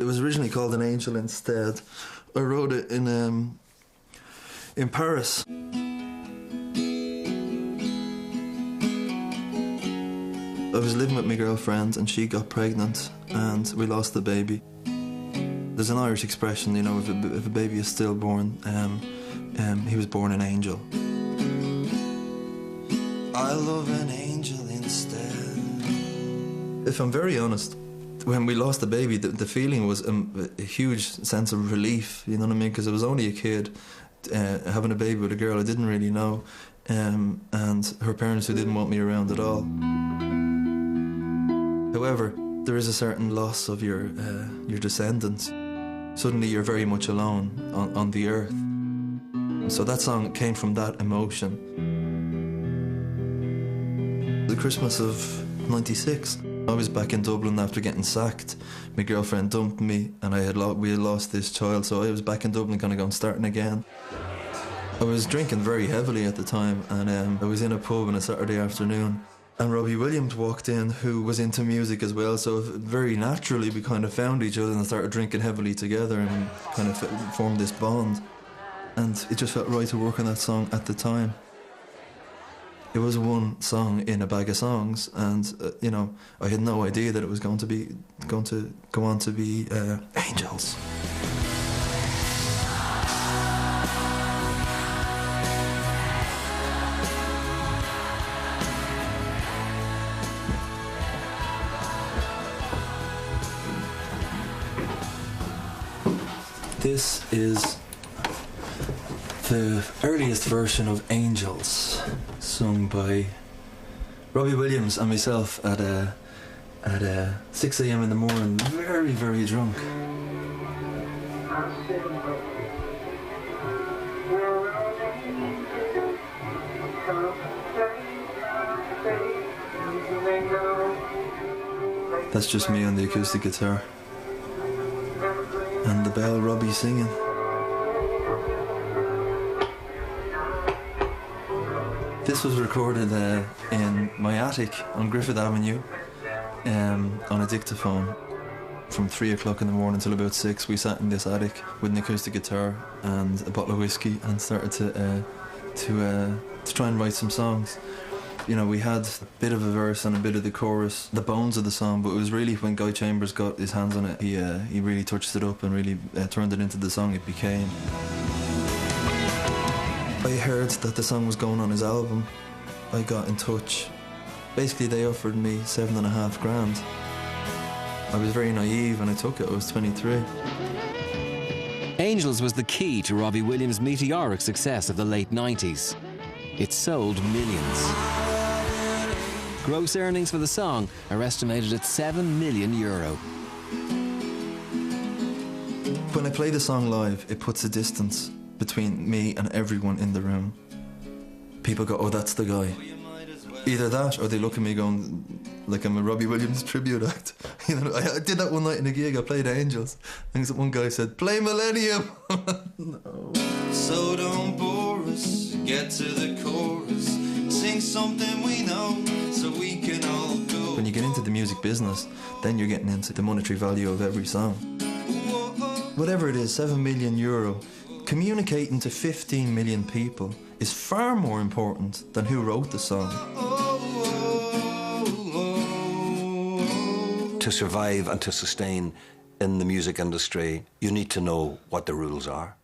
It was originally called An Angel instead. I wrote it in Paris. I was living with my girlfriend and she got pregnant and we lost the baby. There's an Irish expression, you know, if a baby is stillborn, he was born an angel. I love an angel instead. If I'm very honest, when we lost the baby, the feeling was a huge sense of relief, you know what I mean? Because I was only a kid having a baby with a girl I didn't really know, and her parents who didn't want me around at all. However, there is a certain loss of your descendants. Suddenly you're very much alone on the earth. So that song came from that emotion. The Christmas of '96, I was back in Dublin after getting sacked. My girlfriend dumped me and we had lost this child, so I was back in Dublin kind of going starting again. I was drinking very heavily at the time, and I was in a pub on a Saturday afternoon. And Robbie Williams walked in, who was into music as well, so very naturally we kind of found each other and started drinking heavily together and kind of formed this bond. And it just felt right to work on that song at the time. It was one song in a bag of songs, and you know, I had no idea that it was going to go on to be Angels. This is the earliest version of Angels, sung by Robbie Williams and myself at 6 a.m. in the morning, very, very drunk. That's just me on the acoustic guitar. And the bell, Robbie singing. This was recorded in my attic on Griffith Avenue on a dictaphone. From 3 o'clock in the morning till about 6, we sat in this attic with an acoustic guitar and a bottle of whiskey and started to try and write some songs. You know, we had a bit of a verse and a bit of the chorus, the bones of the song, but it was really when Guy Chambers got his hands on it, he really touched it up and really turned it into the song it became. I heard that the song was going on his album. I got in touch. Basically, they offered me $7.5 grand. I was very naive and I took it. I was 23. Angels was the key to Robbie Williams' meteoric success of the late 90s. It sold millions. Gross earnings for the song are estimated at €7 million. When I play the song live, it puts a distance between me and everyone in the room. People go, oh, that's the guy. Either that or they look at me going like I'm a Robbie Williams tribute act. You know, I did that one night in a gig, I played Angels. I think one guy said, play Millennium. No. So don't bore us, get to the chorus, sing something we know so we can all go. When you get into the music business, then you're getting into the monetary value of every song. Whatever it is, €7 million, communicating to 15 million people is far more important than who wrote the song. To survive and to sustain in the music industry, you need to know what the rules are.